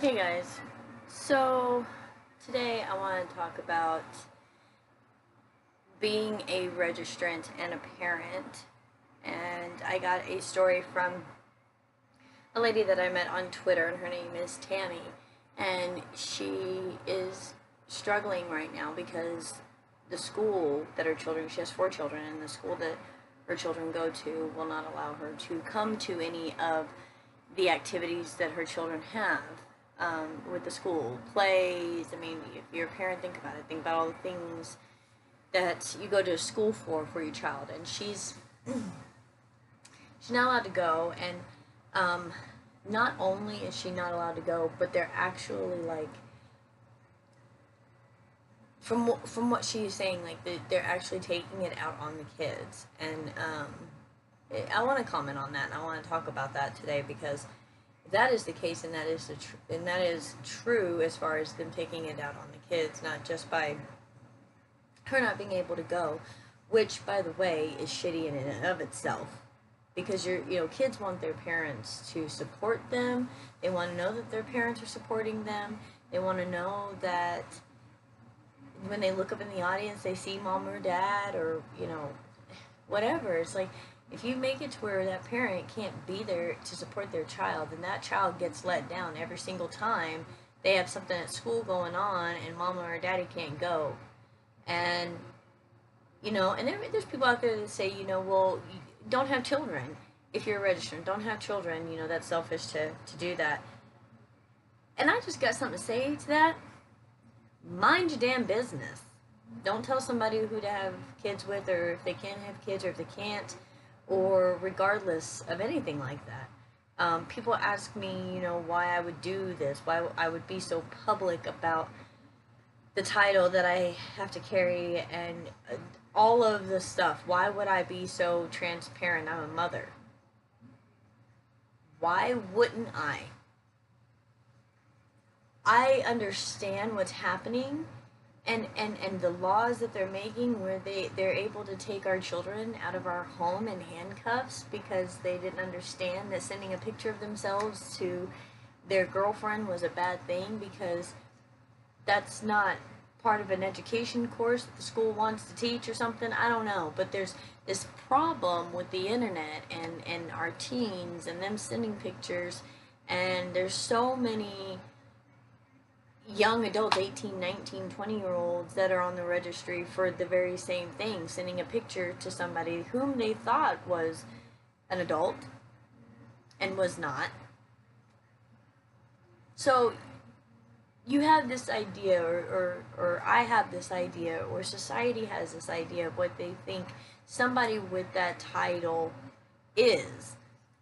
Hey guys, so today I want to talk about being a registrant and a parent. And I got a story from a lady that I met on Twitter, and her name is Tammy. And she is struggling right now because the school that her children, she has 4 children, and the school that her children go to will not allow her to come to any of the activities that her children have with the school plays. I mean, if you're a parent, think about it. Think about all the things that you go to school for your child, and she's not allowed to go. And not only is she not allowed to go, but they're actually like, from what she's saying, like they're actually taking it out on the kids. And I want to comment on that, and I want to talk about that today, because if that is the case, and that is true as far as them taking it out on the kids, not just by her not being able to go, which, by the way, is shitty in and of itself, because kids want their parents to support them. They want to know that their parents are supporting them. They want to know that when they look up in the audience, they see mom or dad, or whatever. It's like, if you make it to where that parent can't be there to support their child, then that child gets let down every single time they have something at school going on and mama or daddy can't go. And and there's people out there that say, well, don't have children if you're a registrant. Don't have children. That's selfish to do that. And I just got something to say to that. Mind your damn business. Don't tell somebody who to have kids with, or if they can have kids, or if they can't, or regardless of anything like that. People ask me, why I would do this, why I would be so public about the title that I have to carry, and all of the stuff. Why would I be so transparent? I'm a mother. Why wouldn't I? I understand what's happening, and the laws that they're making, where they're able to take our children out of our home in handcuffs because they didn't understand that sending a picture of themselves to their girlfriend was a bad thing, because that's not part of an education course that the school wants to teach or something. I don't know, but there's this problem with the internet and our teens and them sending pictures, and there's so many young adults, 18, 19, 20-year-olds, that are on the registry for the very same thing, sending a picture to somebody whom they thought was an adult and was not. So you have this idea, or I have this idea, or society has this idea of what they think somebody with that title is.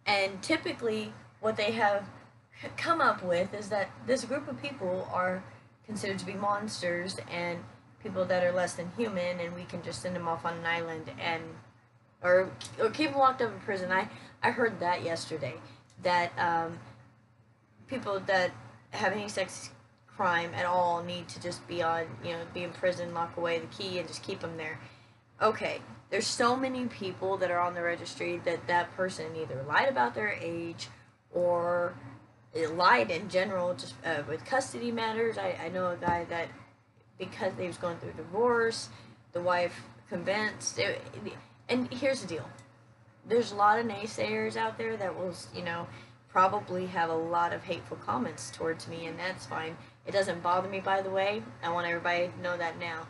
And typically what they have come up with is that this group of people are considered to be monsters and people that are less than human, and we can just send them off on an island and or keep them locked up in prison. I heard that yesterday, that people that have any sex crime at all need to just be be in prison, lock away the key, and just keep them there. Okay, there's so many people that are on the registry that person either lied about their age, or lied in general, just with custody matters. I know a guy that, because he was going through a divorce, the wife convinced it, and here's the deal. There's a lot of naysayers out there that will, probably have a lot of hateful comments towards me, and that's fine. It doesn't bother me, by the way. I want everybody to know that now.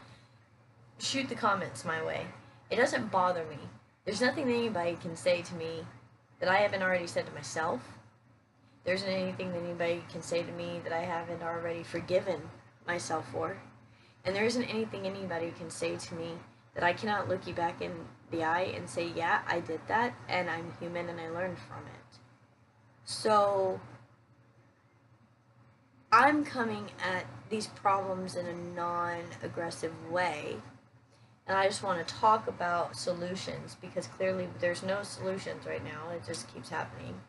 Shoot the comments my way. It doesn't bother me. There's nothing that anybody can say to me that I haven't already said to myself. There isn't anything that anybody can say to me that I haven't already forgiven myself for. And there isn't anything anybody can say to me that I cannot look you back in the eye and say, yeah, I did that, and I'm human, and I learned from it. So I'm coming at these problems in a non-aggressive way, and I just want to talk about solutions, because clearly there's no solutions right now. It just keeps happening.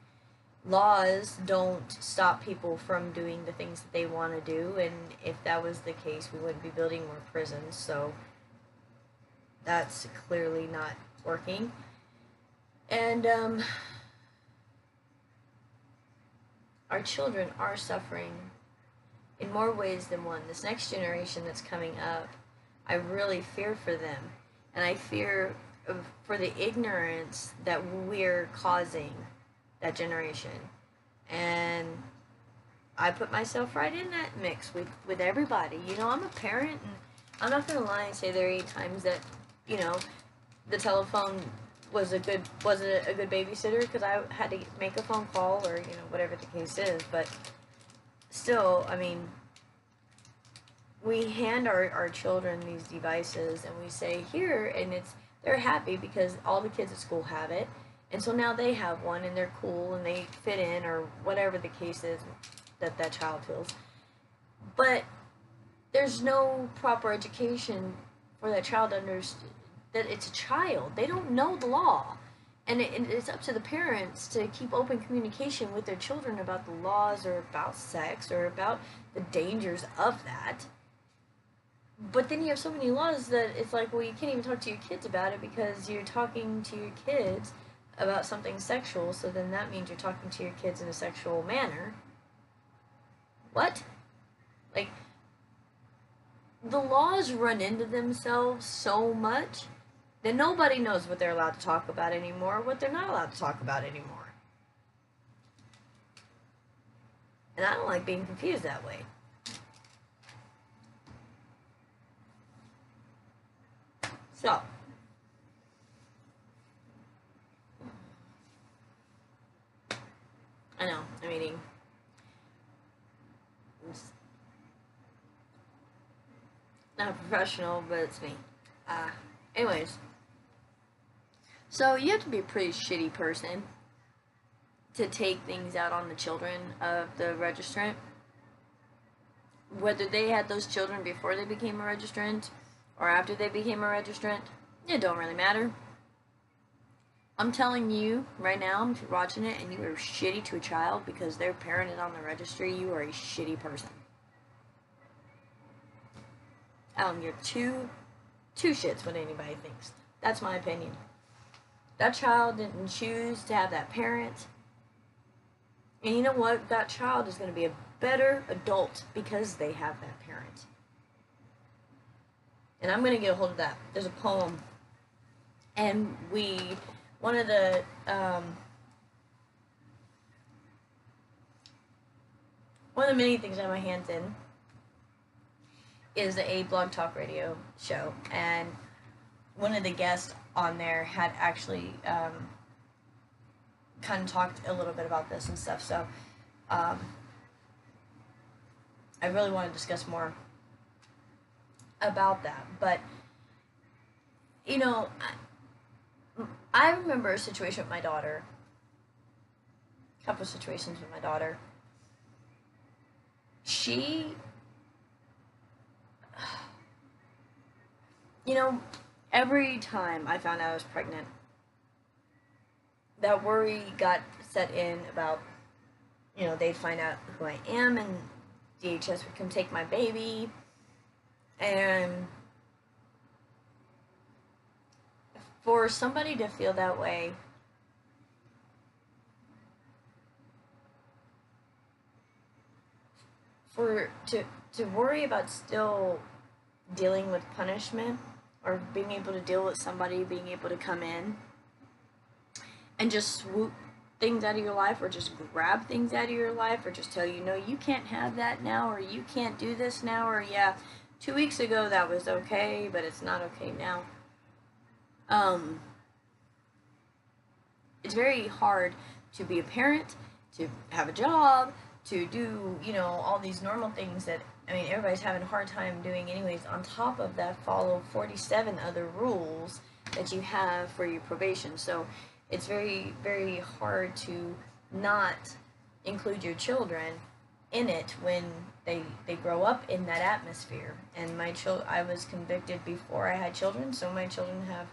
Laws don't stop people from doing the things that they want to do, and if that was the case, we wouldn't be building more prisons, so that's clearly not working. And our children are suffering in more ways than one. This next generation that's coming up, I really fear for them. And I fear for the ignorance that we're causing that generation. And I put myself right in that mix with everybody. You know, I'm a parent, and I'm not going to lie and say there are 8 times that, you know, the telephone wasn't a good babysitter because I had to make a phone call or, you know, whatever the case is. But still, I mean, we hand our children these devices and we say, here, and they're happy because all the kids at school have it. And so now they have one and they're cool and they fit in, or whatever the case is that child feels. But there's no proper education for that child to understand that it's a child. They don't know the law. And it's up to the parents to keep open communication with their children about the laws or about sex or about the dangers of that. But then you have so many laws that it's like, well, you can't even talk to your kids about it because you're talking to your kids about something sexual, so then that means you're talking to your kids in a sexual manner. What? Like, the laws run into themselves so much that nobody knows what they're allowed to talk about anymore, what they're not allowed to talk about anymore. And I don't like being confused that way. So, I know, I'm eating. It's not professional, but it's me. Anyways. So, you have to be a pretty shitty person to take things out on the children of the registrant. Whether they had those children before they became a registrant or after they became a registrant, it don't really matter. I'm telling you right now, if you're watching it and you are shitty to a child because they're parented on the registry, you are a shitty person. I don't give two shits what anybody thinks. That's my opinion. That child didn't choose to have that parent. And you know what? That child is going to be a better adult because they have that parent. And I'm going to get a hold of that. There's a poem. And one of the many things I have my hands in is a blog talk radio show. And one of the guests on there had actually kind of talked a little bit about this and stuff. So I really want to discuss more about that. But, you know, I remember a situation with my daughter, a couple of situations with my daughter. She, you know, every time I found out I was pregnant, that worry got set in about, you know, they'd find out who I am and DHS would come take my baby. And for somebody to feel that way, to worry about still dealing with punishment or being able to deal with somebody being able to come in and just swoop things out of your life or just grab things out of your life or just tell you, no, you can't have that now, or you can't do this now, or yeah, 2 weeks ago that was okay, but it's not okay now. It's very hard to be a parent, to have a job, to do, you know, all these normal things that, I mean, everybody's having a hard time doing anyways. On top of that, follow 47 other rules that you have for your probation. So it's very, very hard to not include your children in it when they grow up in that atmosphere. And I was convicted before I had children, so my children have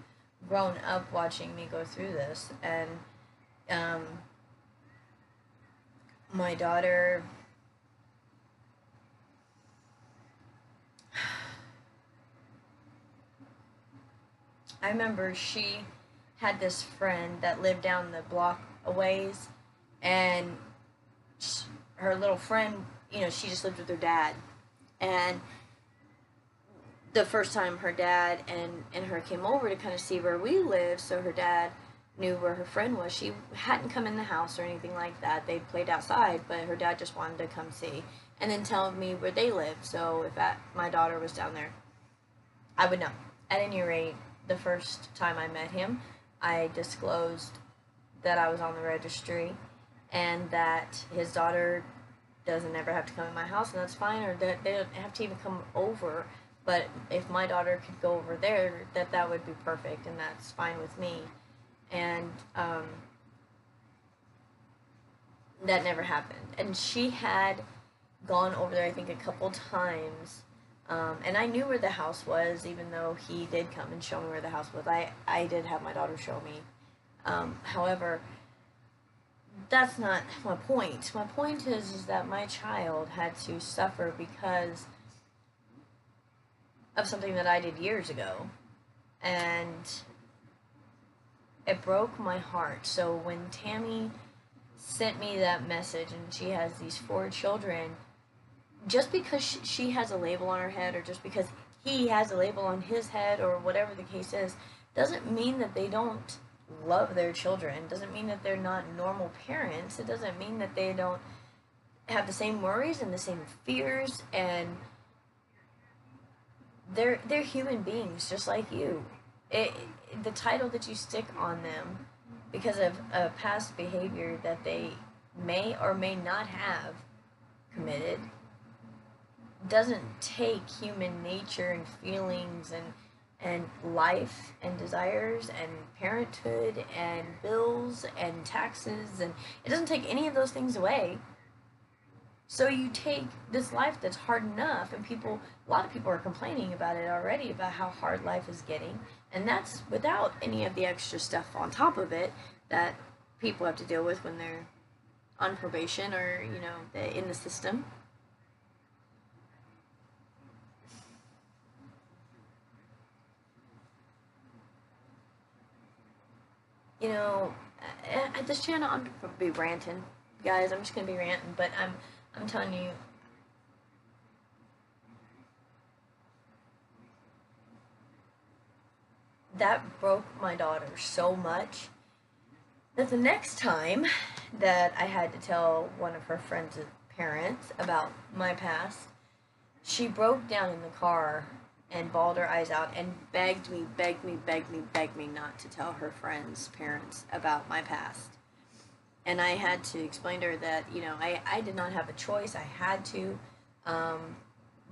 grown up watching me go through this. And my daughter, I remember she had this friend that lived down the block a ways, and her little friend, you know, she just lived with her dad. And the first time her dad and her came over to kind of see where we live, so her dad knew where her friend was. She hadn't come in the house or anything like that. They played outside, but her dad just wanted to come see and then tell me where they lived. So if my daughter was down there, I would know. At any rate, the first time I met him, I disclosed that I was on the registry and that his daughter doesn't ever have to come in my house, and that's fine, or that they don't have to even come over. But if my daughter could go over there, that would be perfect, and that's fine with me. And that never happened. And she had gone over there, I think, a couple times. And I knew where the house was, even though he did come and show me where the house was. I did have my daughter show me. However, that's not my point. My point is that my child had to suffer because of something that I did years ago. And it broke my heart. So when Tammy sent me that message, and she has these 4 children, just because she has a label on her head, or just because he has a label on his head, or whatever the case is, doesn't mean that they don't love their children. Doesn't mean that they're not normal parents. It doesn't mean that they don't have the same worries and the same fears, and they're human beings just like you. The title that you stick on them because of a past behavior that they may or may not have committed doesn't take human nature and feelings and life and desires and parenthood and bills and taxes, and it doesn't take any of those things away. So you take this life that's hard enough, and a lot of people are complaining about it already, about how hard life is getting, and that's without any of the extra stuff on top of it that people have to deal with when they're on probation or, you know, in the system. You know, at this channel, I'm gonna be ranting, guys. I'm just gonna be ranting, but I'm telling you, that broke my daughter so much that the next time that I had to tell one of her friends' parents about my past, she broke down in the car and bawled her eyes out and begged me not to tell her friends' parents about my past. And I had to explain to her that, you know, I did not have a choice. I had to.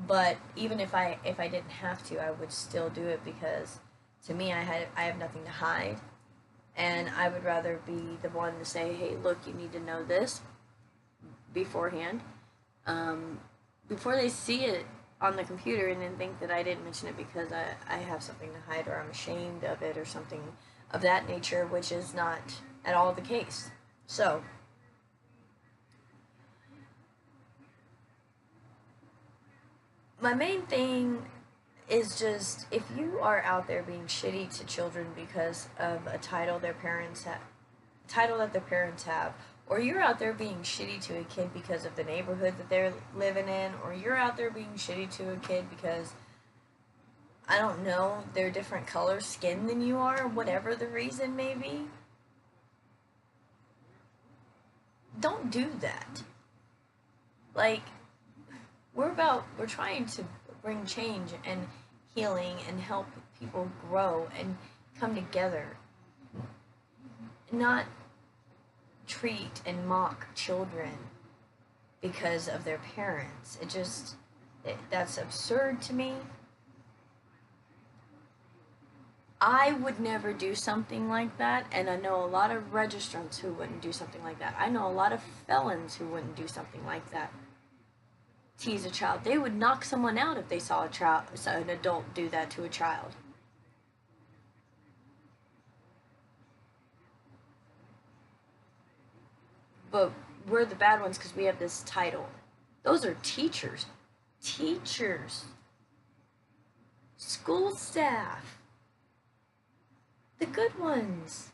But even if I didn't have to, I would still do it, because to me, I have nothing to hide. And I would rather be the one to say, hey, look, you need to know this beforehand, before they see it on the computer and then think that I didn't mention it because I have something to hide, or I'm ashamed of it, or something of that nature, which is not at all the case. So, my main thing is just, if you are out there being shitty to children because of a title that their parents have, or you're out there being shitty to a kid because of the neighborhood that they're living in, or you're out there being shitty to a kid because, I don't know, they're different color skin than you are, whatever the reason may be, don't do that. Like, we're trying to bring change and healing and help people grow and come together, not treat and mock children because of their parents. That's absurd to me. I would never do something like that, and I know a lot of registrants who wouldn't do something like that. I know a lot of felons who wouldn't do something like that. Tease a child. They would knock someone out if they saw an adult do that to a child. But we're the bad ones because we have this title. Those are teachers. Teachers. School staff. The good ones.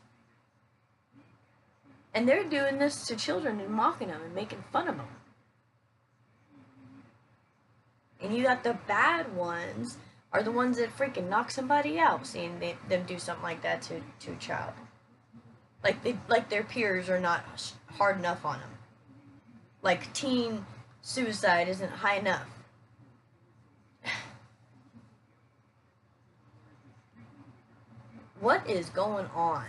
And they're doing this to children and mocking them and making fun of them. And you got the bad ones are the ones that freaking knock somebody out seeing them do something like that to a child. Like their peers are not hard enough on them. Like teen suicide isn't high enough. What is going on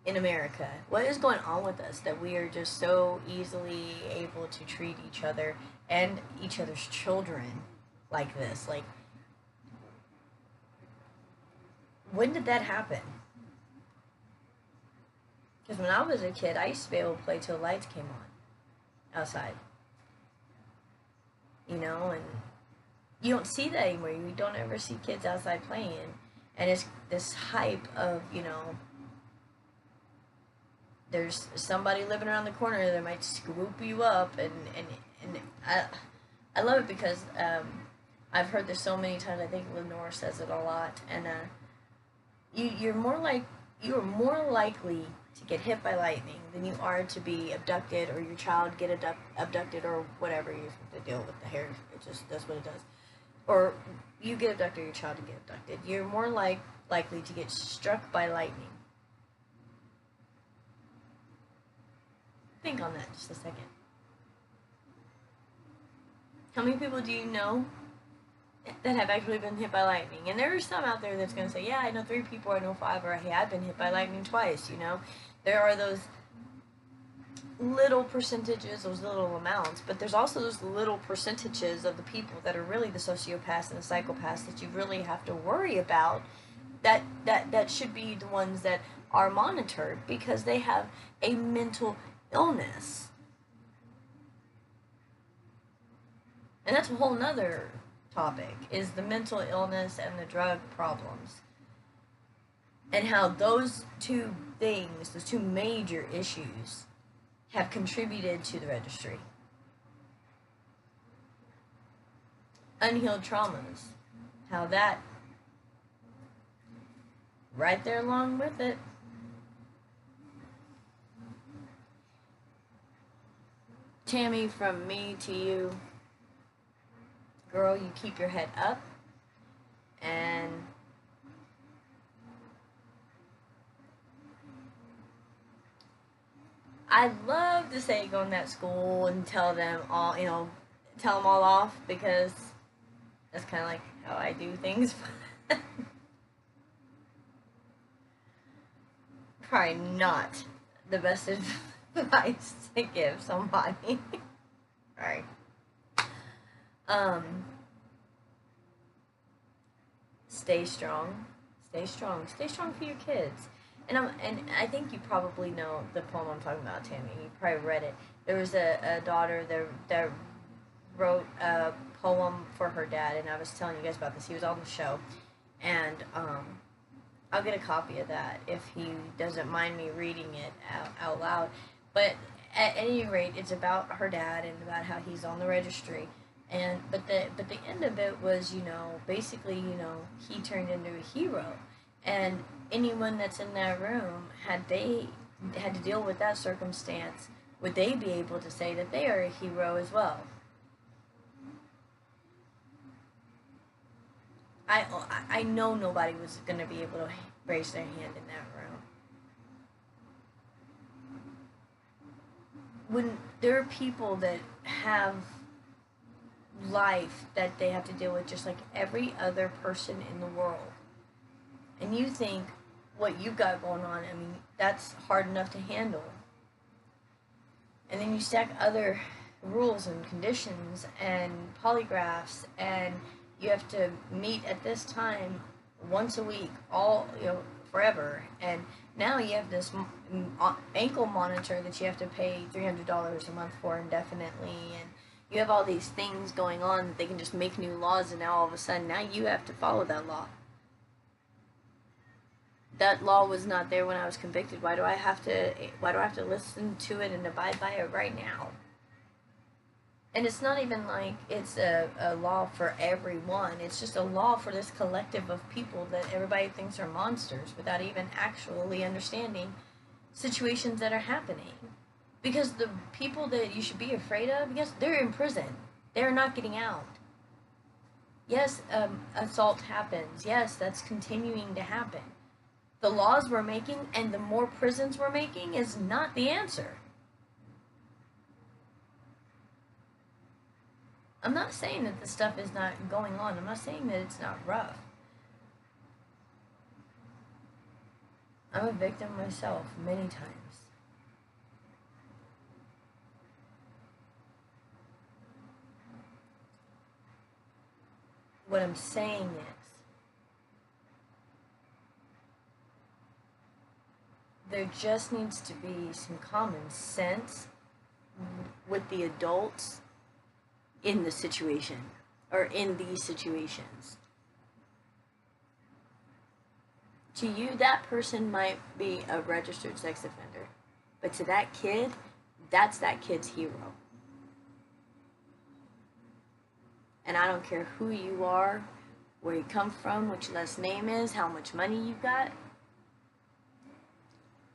in America? What is going on with us that we are just so easily able to treat each other and each other's children like this? Like, when did that happen? Because when I was a kid, I used to be able to play till the lights came on outside. You know, and you don't see that anymore. You don't ever see kids outside playing. And it's this hype of, you know, there's somebody living around the corner that might scoop you up. And I love it because I've heard this so many times. I think Lenore says it a lot. And you're more likely to get hit by lightning than you are to be abducted, or your child get abducted, or whatever you have to deal with the hair. It just does what it does. Or you get abducted, or your child to get abducted. You're more likely to get struck by lightning. Think on that just a second. How many people do you know that have actually been hit by lightning? And there are some out there that's going to say, yeah, I know 3 people, I know 5, or hey, I've been hit by lightning twice, you know? There are those little percentages, those little amounts, but there's also those little percentages of the people that are really the sociopaths and the psychopaths that you really have to worry about, that should be the ones that are monitored because they have a mental illness. And that's a whole nother topic, is the mental illness and the drug problems. And how those two things, those two major issues, have contributed to the registry. Unhealed traumas, how that, right there along with it. Tammy, from me to you, girl, you keep your head up, and I'd love to say go in that school and tell them all, you know, tell them all off, because that's kind of like how I do things. Probably not the best advice to give somebody. Right. Stay strong. Stay strong. Stay strong for your kids. And I think you probably know the poem I'm talking about, Tammy. You probably read it. There was a daughter that wrote a poem for her dad, and I was telling you guys about this. He was on the show, and I'll get a copy of that if he doesn't mind me reading it out loud. But at any rate, it's about her dad and about how he's on the registry. But the end of it was, you know, basically, you know, he turned into a hero. And anyone that's in that room, had they had to deal with that circumstance, would they be able to say that they are a hero as well? I know nobody was going to be able to raise their hand in that room. When there are people that have life that they have to deal with just like every other person in the world, and you think what you've got going on, I mean, that's hard enough to handle. And then you stack other rules and conditions and polygraphs, and you have to meet at this time once a week, all, you know, forever. And now you have this ankle monitor that you have to pay $300 a month for indefinitely, and you have all these things going on that they can just make new laws, and now all of a sudden, now you have to follow that law. That law was not there when I was convicted. Why do I have to listen to it and abide by it right now? And it's not even like it's a law for everyone. It's just a law for this collective of people that everybody thinks are monsters without even actually understanding situations that are happening. Because the people that you should be afraid of, yes, they're in prison. They're not getting out. Yes, assault happens. Yes, that's continuing to happen. The laws we're making and the more prisons we're making is not the answer. I'm not saying that this stuff is not going on. I'm not saying that it's not rough. I'm a victim myself many times. What I'm saying is, there just needs to be some common sense with the adults in the situation, or in these situations. To you, that person might be a registered sex offender, but to that kid, that's that kid's hero. And I don't care who you are, where you come from, what your last name is, how much money you got.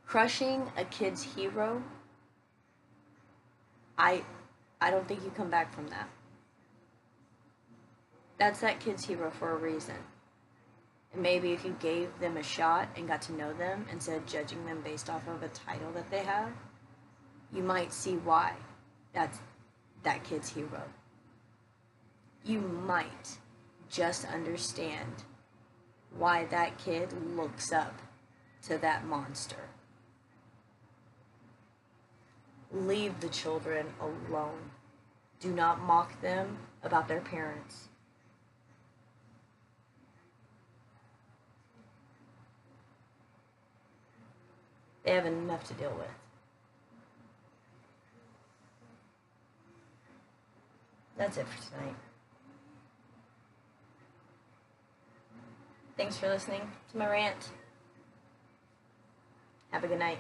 Crushing a kid's hero, I don't think you come back from that. That's that kid's hero for a reason. And maybe if you gave them a shot and got to know them instead of judging them based off of a title that they have, you might see why that's that kid's hero. You might just understand why that kid looks up to that monster. Leave the children alone. Do not mock them about their parents. They have enough to deal with. That's it for tonight. Thanks for listening to my rant. Have a good night.